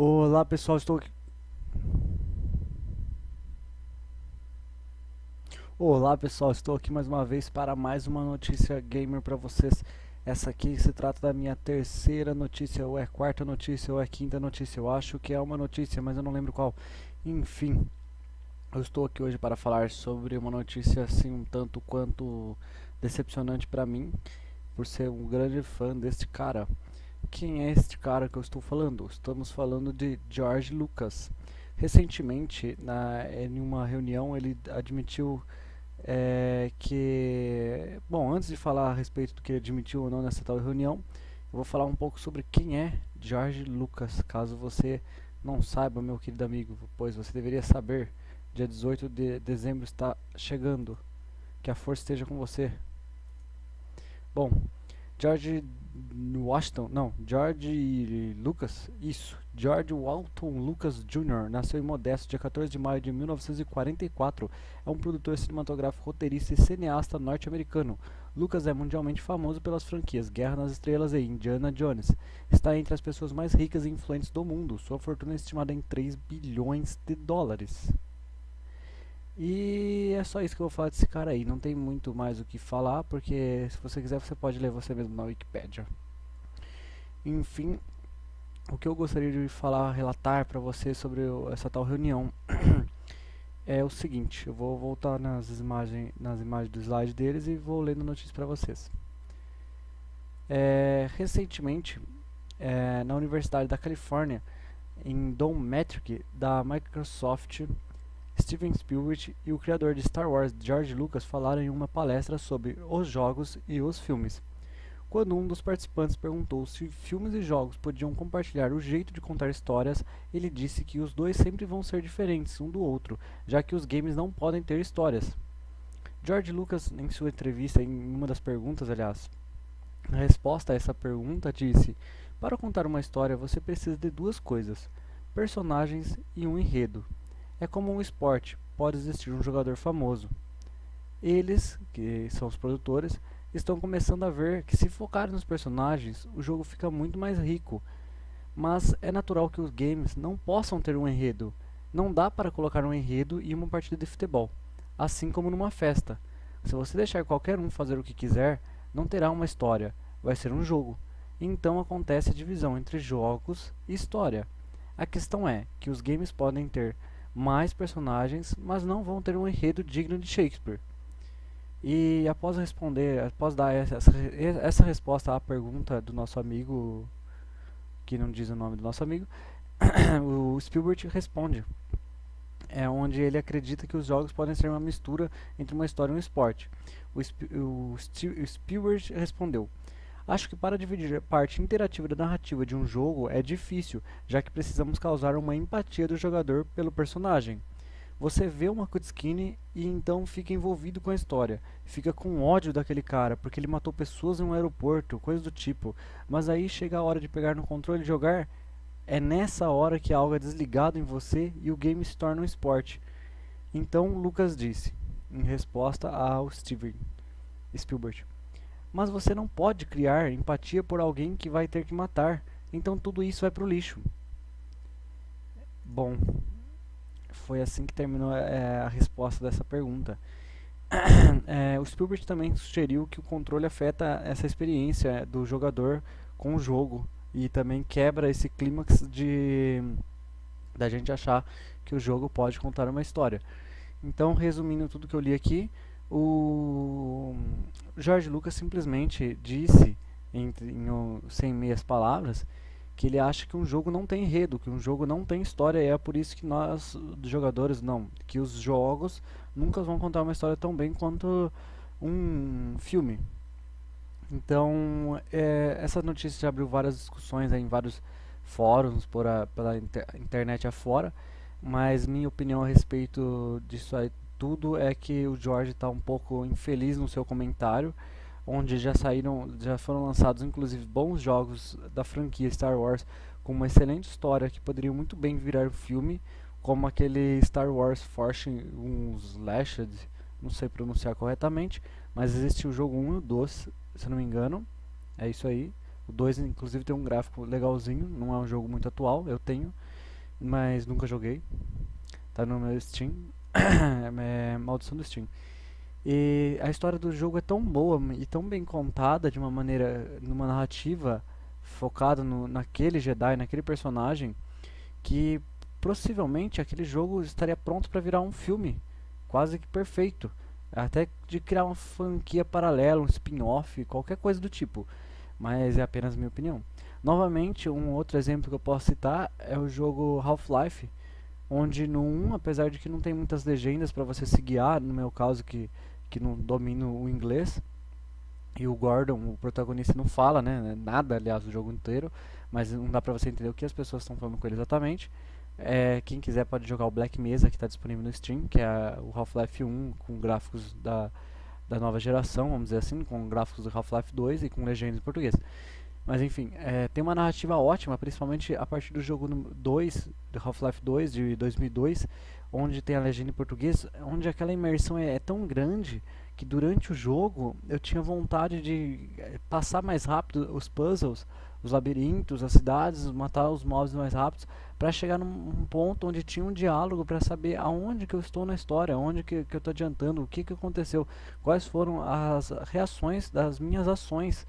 Olá pessoal, estou aqui. Olá pessoal, estou aqui mais uma vez para mais uma notícia gamer para vocês. Essa aqui se trata da minha terceira notícia, ou é quarta notícia, ou é quinta notícia. Eu acho que é uma notícia, mas eu não lembro qual. Enfim, eu estou aqui hoje para falar sobre uma notícia assim um tanto quanto decepcionante para mim, por ser um grande fã deste cara. Quem é este cara que eu estou falando? Estamos falando de George Lucas. Recentemente, em uma reunião, ele admitiu bom, antes de falar a respeito do que ele admitiu ou não nessa tal reunião, eu vou falar um pouco sobre quem é George Lucas, caso você não saiba, meu querido amigo, pois você deveria saber. Dia 18 de dezembro está chegando. Que a força esteja com você. Bom, George Washington, não, George Lucas, isso, George Walton Lucas Jr. nasceu em Modesto, dia 14 de maio de 1944. É um produtor cinematográfico, roteirista e cineasta norte-americano. Lucas é mundialmente famoso pelas franquias Guerra nas Estrelas e Indiana Jones. Está entre as pessoas mais ricas e influentes do mundo. Sua fortuna é estimada em 3 bilhões de dólares. E é só isso que eu vou falar desse cara aí. Não tem muito mais o que falar, porque se você quiser você pode ler você mesmo na Wikipédia. Enfim, o que eu gostaria de falar, relatar para você sobre essa tal reunião é o seguinte. Eu vou voltar nas imagens do slide deles e vou lendo notícias para vocês. Recentemente, na Universidade da Califórnia, em Don Metric, da Microsoft, Steven Spielberg e o criador de Star Wars, George Lucas, falaram em uma palestra sobre os jogos e os filmes. Quando um dos participantes perguntou se filmes e jogos podiam compartilhar o jeito de contar histórias, ele disse que os dois sempre vão ser diferentes um do outro, já que os games não podem ter histórias. George Lucas, em sua entrevista, em uma das perguntas, aliás, a resposta a essa pergunta disse: para contar uma história você precisa de duas coisas: personagens e um enredo. É como um esporte, pode existir um jogador famoso. Eles, que são os produtores, estão começando a ver que se focarem nos personagens, o jogo fica muito mais rico. Mas é natural que os games não possam ter um enredo. Não dá para colocar um enredo em uma partida de futebol, assim como numa festa. Se você deixar qualquer um fazer o que quiser, não terá uma história, vai ser um jogo. Então acontece a divisão entre jogos e história. A questão é que os games podem ter mais personagens, mas não vão ter um enredo digno de Shakespeare. E após dar essa resposta à pergunta do nosso amigo, que não diz o nome do nosso amigo, o Spielberg responde. É onde ele acredita que os jogos podem ser uma mistura entre uma história e um esporte. O Spielberg respondeu: acho que para dividir a parte interativa da narrativa de um jogo é difícil, já que precisamos causar uma empatia do jogador pelo personagem. Você vê uma cutscene e então fica envolvido com a história. Fica com ódio daquele cara, porque ele matou pessoas em um aeroporto, coisa do tipo. Mas aí chega a hora de pegar no controle e jogar. É nessa hora que algo é desligado em você e o game se torna um esporte. Então Lucas disse, em resposta ao Steven Spielberg: mas você não pode criar empatia por alguém que vai ter que matar. Então tudo isso vai pro lixo. Bom, foi assim que terminou a resposta dessa pergunta. O Spielberg também sugeriu que o controle afeta essa experiência do jogador com o jogo e também quebra esse clímax de da gente achar que o jogo pode contar uma história. Então, resumindo tudo que eu li aqui, o George Lucas simplesmente disse, sem meias palavras, que ele acha que um jogo não tem enredo, que um jogo não tem história, e é por isso que nós, jogadores, não, que os jogos nunca vão contar uma história tão bem quanto um filme. Então, essa notícia já abriu várias discussões em vários fóruns pela internet afora, mas minha opinião a respeito disso aí tudo é que o George está um pouco infeliz no seu comentário, onde já foram lançados inclusive bons jogos da franquia Star Wars com uma excelente história que poderiam muito bem virar um filme, como aquele Star Wars Force Unleashed, não sei pronunciar corretamente, mas existe o jogo 1 e o 2, se eu não me engano, é isso aí. O 2 inclusive tem um gráfico legalzinho, não é um jogo muito atual, eu tenho. mas nunca joguei. Tá no meu Steam. É maldição do Steam. E a história do jogo é tão boa e tão bem contada de uma maneira, numa narrativa focada naquele Jedi, naquele personagem, que possivelmente aquele jogo estaria pronto para virar um filme, quase que perfeito. Até de criar uma franquia paralela, um spin-off, qualquer coisa do tipo. Mas é apenas minha opinião. Novamente, um outro exemplo que eu posso citar é o jogo Half-Life, onde no 1, apesar de que não tem muitas legendas para você se guiar, no meu caso que não domino o inglês, e o Gordon, o protagonista, não fala, né, nada, aliás, o jogo inteiro, mas não dá pra você entender o que as pessoas estão falando com ele exatamente. Quem quiser pode jogar o Black Mesa, que está disponível no Steam, que é o Half-Life 1 com gráficos da nova geração, vamos dizer assim, com gráficos do Half-Life 2 e com legendas em português. Mas enfim, tem uma narrativa ótima, principalmente a partir do jogo 2, do Half-Life 2 de 2002, onde tem a legenda em português, onde aquela imersão é tão grande que durante o jogo eu tinha vontade de passar mais rápido os puzzles, os labirintos, as cidades, matar os mobs mais rápidos, para chegar num ponto onde tinha um diálogo para saber aonde que eu estou na história, aonde que eu estou adiantando, o que aconteceu, quais foram as reações das minhas ações,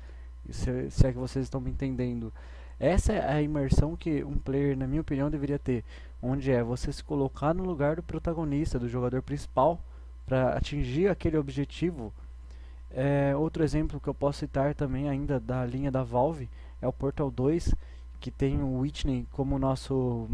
se é que vocês estão me entendendo. Essa é a imersão que um player, na minha opinião, deveria ter, onde é você se colocar no lugar do protagonista, do jogador principal, para atingir aquele objetivo. Outro exemplo que eu posso citar também ainda da linha da Valve é o Portal 2, que tem o Whitney como nosso,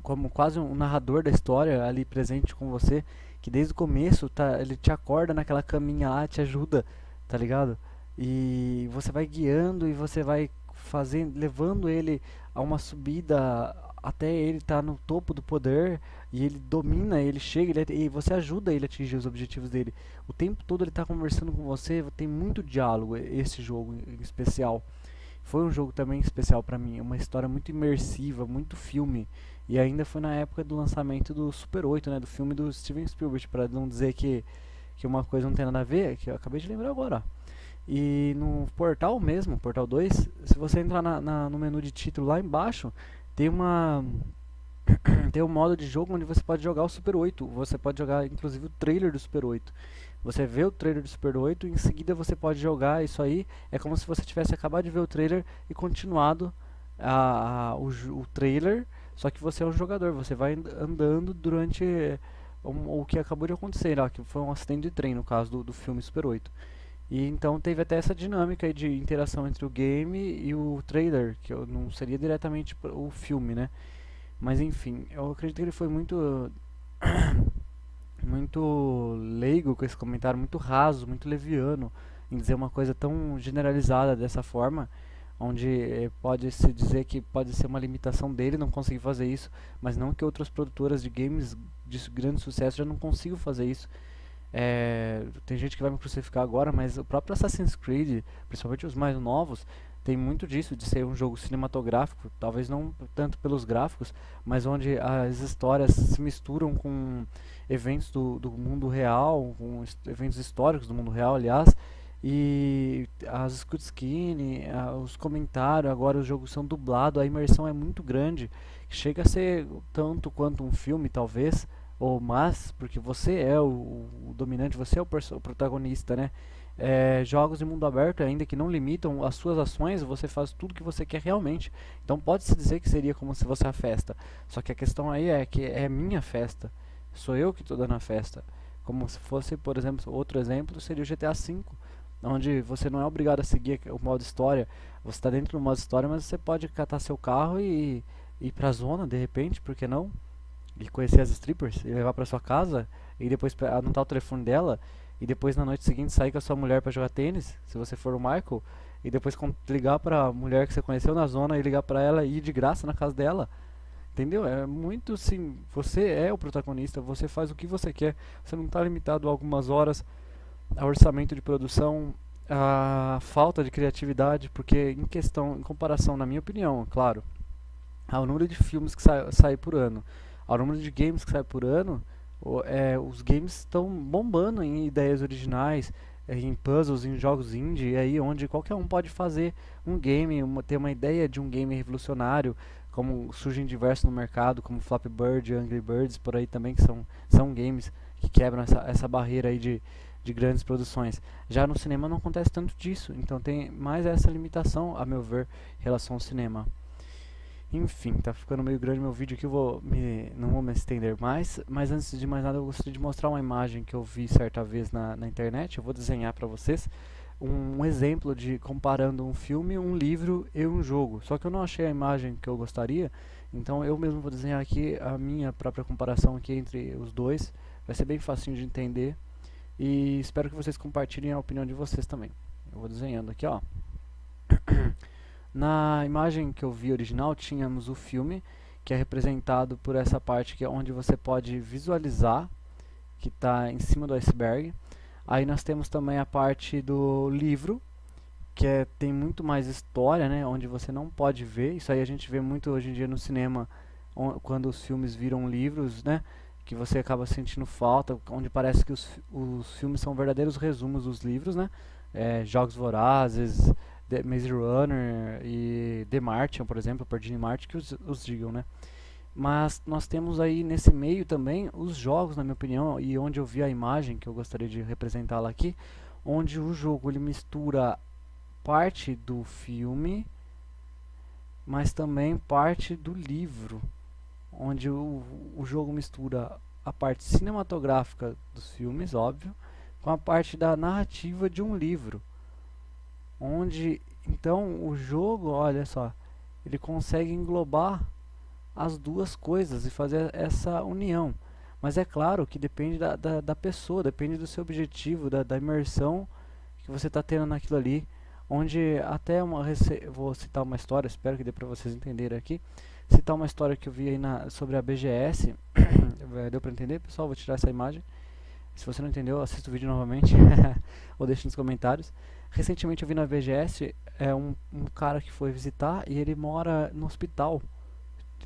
como quase um narrador da história ali presente com você, que desde o começo ele te acorda naquela caminha lá, te ajuda, tá ligado? E você vai guiando e você vai fazendo, levando ele a uma subida até ele estar no topo do poder, e ele domina, ele chega, e você ajuda ele a atingir os objetivos dele. O tempo todo ele está conversando com você, tem muito diálogo esse jogo em especial. Foi um jogo também especial pra mim, uma história muito imersiva, muito filme. E ainda foi na época do lançamento do Super 8, né, do filme do Steven Spielberg, para não dizer que uma coisa não tem nada a ver, que eu acabei de lembrar agora, ó. E no portal mesmo, Portal 2, se você entrar no menu de título lá embaixo, tem tem um modo de jogo onde você pode jogar o Super 8. Você pode jogar inclusive o trailer do Super 8. Você vê o trailer do Super 8 e em seguida você pode jogar isso aí. É como se você tivesse acabado de ver o trailer e continuado o trailer, só que você é um jogador. Você vai andando durante o que acabou de acontecer lá, que foi um acidente de trem no caso do filme Super 8. E então teve até essa dinâmica aí de interação entre o game e o trailer, que não seria diretamente o filme, né? Mas enfim, eu acredito que ele foi muito leigo com esse comentário, muito raso, muito leviano em dizer uma coisa tão generalizada dessa forma, onde pode se dizer que pode ser uma limitação dele não conseguir fazer isso, mas não que outras produtoras de games de grande sucesso já não consigam fazer isso. Tem gente que vai me crucificar agora, mas o próprio Assassin's Creed, principalmente os mais novos, tem muito disso, de ser um jogo cinematográfico, talvez não tanto pelos gráficos, mas onde as histórias se misturam com eventos do mundo real, com eventos históricos do mundo real, aliás, e as cutscenes, os comentários, agora os jogos são dublados, a imersão é muito grande, chega a ser tanto quanto um filme, talvez, ou mais, porque você é o dominante, você é o protagonista, né? Jogos de mundo aberto, ainda que não limitam as suas ações, você faz tudo que você quer realmente. Então pode-se dizer que seria como se fosse a festa. Só que a questão aí é que é minha festa. Sou eu que estou dando a festa. Como se fosse, por exemplo, outro exemplo seria o GTA V, onde você não é obrigado a seguir o modo história. Você está dentro do modo história, mas você pode catar seu carro e ir pra zona, de repente, por que não? E conhecer as strippers e levar pra sua casa e depois anotar o telefone dela e depois na noite seguinte sair com a sua mulher pra jogar tênis, se você for o Michael, e depois ligar pra mulher que você conheceu na zona e ligar pra ela e ir de graça na casa dela. Entendeu? É muito sim, você é o protagonista, você faz o que você quer, você não está limitado a algumas horas, a orçamento de produção, a falta de criatividade, porque em comparação, na minha opinião, claro, ao número de filmes que sai por ano, ao número de games que sai por ano, os games estão bombando em ideias originais, em puzzles, em jogos indie, aí onde qualquer um pode fazer um game, ter uma ideia de um game revolucionário, como surgem diversos no mercado, como Flappy Bird, Angry Birds, por aí também, que são games que quebram essa barreira aí de grandes produções. Já no cinema não acontece tanto disso, então tem mais essa limitação, a meu ver, em relação ao cinema. Enfim, tá ficando meio grande meu vídeo aqui, não vou me estender mais, mas antes de mais nada eu gostaria de mostrar uma imagem que eu vi certa vez na internet, eu vou desenhar para vocês um exemplo de comparando um filme, um livro e um jogo, só que eu não achei a imagem que eu gostaria, então eu mesmo vou desenhar aqui a minha própria comparação aqui entre os dois, vai ser bem facinho de entender e espero que vocês compartilhem a opinião de vocês também. Eu vou desenhando aqui, ó. Na imagem que eu vi original, tínhamos o filme, que é representado por essa parte que é onde você pode visualizar, que está em cima do iceberg. Aí nós temos também a parte do livro, que tem muito mais história, né, onde você não pode ver. Isso aí a gente vê muito hoje em dia no cinema, quando os filmes viram livros, né, que você acaba sentindo falta, onde parece que os filmes são verdadeiros resumos dos livros, né, Jogos Vorazes, The Maze Runner e The Martian, por exemplo, Perdido em Marte, que os digam, né? Mas nós temos aí nesse meio também os jogos, na minha opinião, e onde eu vi a imagem, que eu gostaria de representá-la aqui, onde o jogo ele mistura parte do filme, mas também parte do livro, onde o jogo mistura a parte cinematográfica dos filmes, óbvio, com a parte da narrativa de um livro. Onde então o jogo, olha só, ele consegue englobar as duas coisas e fazer essa união. Mas é claro que depende da pessoa, depende do seu objetivo, da imersão que você está tendo naquilo ali. Onde até vou citar uma história, espero que dê para vocês entenderem aqui. Citar uma história que eu vi aí sobre a BGS. Deu para entender, pessoal? Vou tirar essa imagem. Se você não entendeu, assista o vídeo novamente ou deixe nos comentários. Recentemente eu vi na BGS um cara que foi visitar e ele mora no hospital.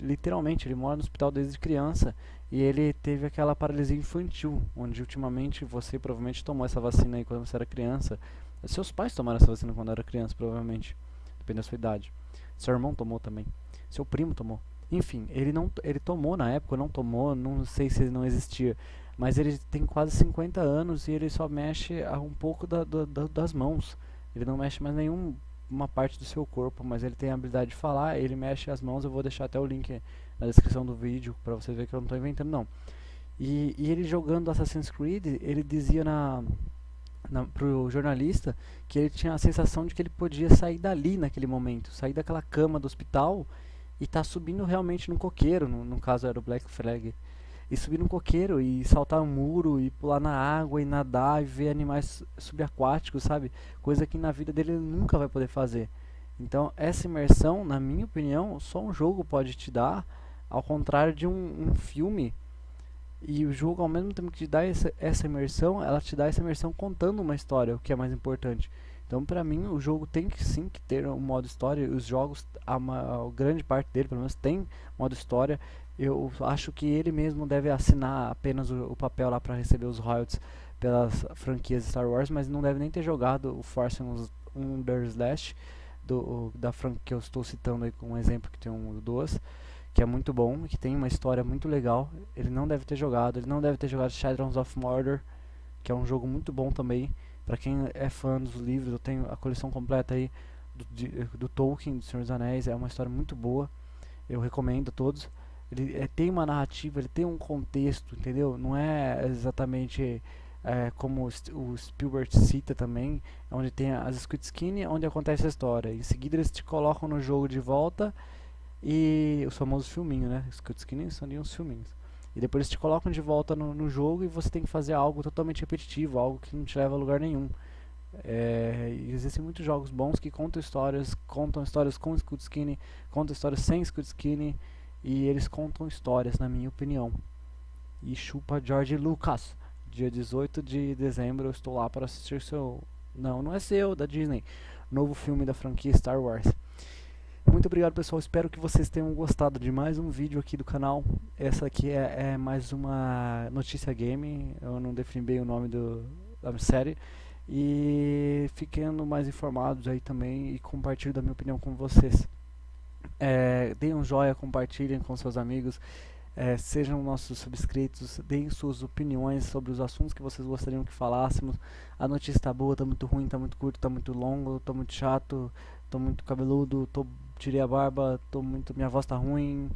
Literalmente, ele mora no hospital desde criança e ele teve aquela paralisia infantil, onde ultimamente você provavelmente tomou essa vacina aí quando você era criança. Seus pais tomaram essa vacina quando era criança, provavelmente, depende da sua idade. Seu irmão tomou também, seu primo tomou. Enfim, ele tomou na época, não tomou, não sei se ele não existia, mas ele tem quase 50 anos e ele só mexe um pouco das mãos. Ele não mexe mais nenhuma parte do seu corpo, mas ele tem a habilidade de falar, ele mexe as mãos. Eu vou deixar até o link na descrição do vídeo para você ver que eu não estou inventando não. E ele jogando Assassin's Creed, ele dizia pro jornalista que ele tinha a sensação de que ele podia sair dali naquele momento, sair daquela cama do hospital e tá subindo realmente num coqueiro, no caso era o Black Flag, e subir num coqueiro e saltar um muro e pular na água e nadar e ver animais subaquáticos, sabe? Coisa que na vida dele ele nunca vai poder fazer. Então essa imersão, na minha opinião, só um jogo pode te dar, ao contrário de um filme. E o jogo, ao mesmo tempo que te dá essa imersão, ela te dá essa imersão contando uma história, o que é mais importante. Então, pra mim, o jogo tem que sim que ter um modo história. Os jogos, a grande parte dele, pelo menos, tem modo história. Eu acho que ele mesmo deve assinar apenas o papel lá para receber os royalties pelas franquias Star Wars, mas não deve nem ter jogado o Force Unleashed da franquia que eu estou citando aí como exemplo, que tem um 2, que é muito bom, que tem uma história muito legal. Ele não deve ter jogado, Shadows of Mordor, que é um jogo muito bom também. Para quem é fã dos livros, eu tenho a coleção completa aí do Tolkien, do Senhor dos Anéis, é uma história muito boa, eu recomendo a todos. Ele tem uma narrativa, ele tem um contexto, entendeu? Não é exatamente como o Spielberg cita também, onde tem as Squid Skin, onde acontece a história. Em seguida eles te colocam no jogo de volta e os famosos filminhos, né? Squid Skin são de uns filminhos. E depois eles te colocam de volta no jogo e você tem que fazer algo totalmente repetitivo, algo que não te leva a lugar nenhum. Existem muitos jogos bons que contam histórias com Squid Skin, contam histórias sem Squid Skin, e eles contam histórias, na minha opinião. E chupa George Lucas. Dia 18 de dezembro eu estou lá para assistir seu... Não é seu, da Disney. Novo filme da franquia Star Wars. Muito obrigado, pessoal, espero que vocês tenham gostado de mais um vídeo aqui do canal. Essa aqui é mais uma notícia game, eu não defini bem o nome da série. e ficando mais informados aí também e compartilho da minha opinião com vocês. Deem um joinha, compartilhem com seus amigos, sejam nossos subscritos, deem suas opiniões sobre os assuntos que vocês gostariam que falássemos. A notícia tá boa, tá muito ruim, tá muito curto, tá muito longo, tô muito chato, tô muito cabeludo, tirei a barba, minha voz tá ruim.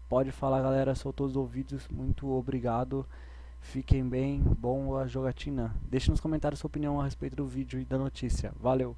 Pode falar, galera, sou todos os ouvidos, muito obrigado. Fiquem bem, boa jogatina. Deixe nos comentários sua opinião a respeito do vídeo e da notícia. Valeu!